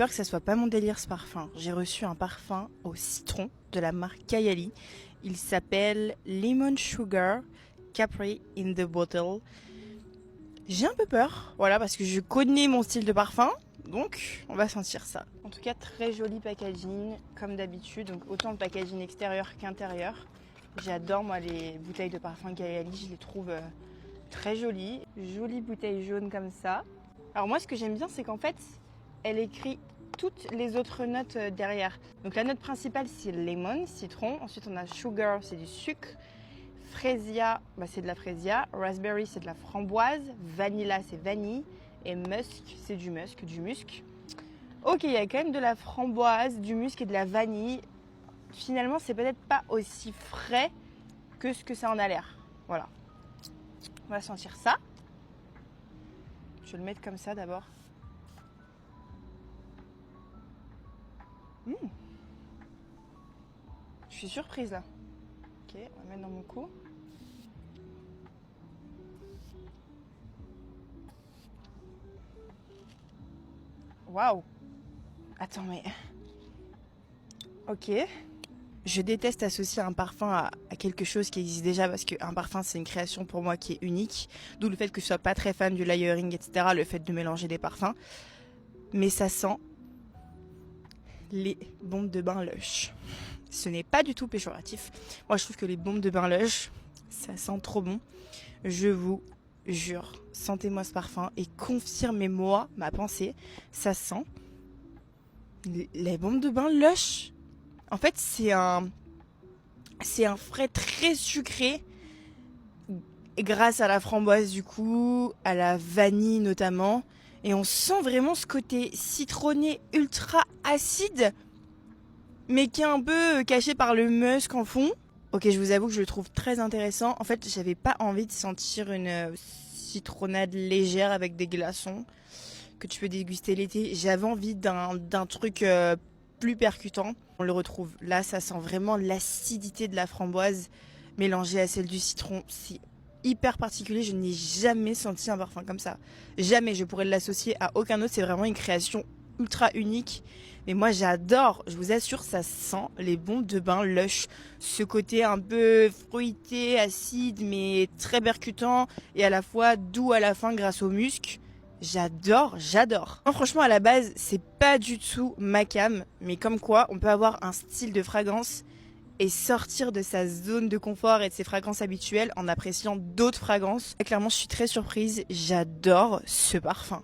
peur que ça soit pas mon délire ce parfum. J'ai reçu un parfum au citron de la marque Kayali. Il s'appelle Lemon Sugar Capri in the Bottle. J'ai un peu peur, voilà, parce que je connais mon style de parfum, donc on va sentir ça. En tout cas, très joli packaging, comme d'habitude, donc autant le packaging extérieur qu'intérieur. J'adore moi les bouteilles de parfum Kayali, je les trouve très jolies. Jolie bouteille jaune comme ça. Alors moi ce que j'aime bien c'est qu'en fait elle écrit toutes les autres notes derrière. Donc la note principale c'est lemon, citron, ensuite on a sugar, c'est du sucre, freesia, c'est de la freesia, raspberry c'est de la framboise, vanilla c'est vanille et musk c'est du musc. Ok, il y a quand même de la framboise, du musc et de la vanille. Finalement c'est peut-être pas aussi frais que ce que ça en a l'air. Voilà. On va sentir ça. Je vais le mettre comme ça d'abord. Je suis surprise là. Ok, on va mettre dans mon cou. Waouh! Attends, mais. Ok. Je déteste associer un parfum à quelque chose qui existe déjà parce qu'un parfum c'est une création pour moi qui est unique. D'où le fait que je sois pas très fan du layering, etc. Le fait de mélanger des parfums. Mais ça sent les bombes de bain Lush. Ce n'est pas du tout péjoratif. Moi je trouve que les bombes de bain Lush, ça sent trop bon. Je vous jure, sentez-moi ce parfum et confirmez-moi ma pensée. Ça sent les bombes de bain Lush. En fait, c'est un frais très sucré grâce à la framboise du coup, à la vanille notamment. Et on sent vraiment ce côté citronné ultra acide, mais qui est un peu caché par le musk en fond. Ok, je vous avoue que je le trouve très intéressant. En fait, j'avais pas envie de sentir une citronnade légère avec des glaçons que tu peux déguster l'été. J'avais envie d'un truc plus percutant. On le retrouve là, ça sent vraiment l'acidité de la framboise mélangée à celle du citron. C'est hyper particulier, je n'ai jamais senti un parfum comme ça. Jamais, je pourrais l'associer à aucun autre, c'est vraiment une création ultra unique. Mais moi j'adore, je vous assure, ça sent les bombes de bain Lush. Ce côté un peu fruité, acide, mais très percutant et à la fois doux à la fin grâce au musc. J'adore. Non, franchement, à la base, c'est pas du tout ma came, mais comme quoi, on peut avoir un style de fragrance et sortir de sa zone de confort et de ses fragrances habituelles en appréciant d'autres fragrances. Et clairement, je suis très surprise. J'adore ce parfum.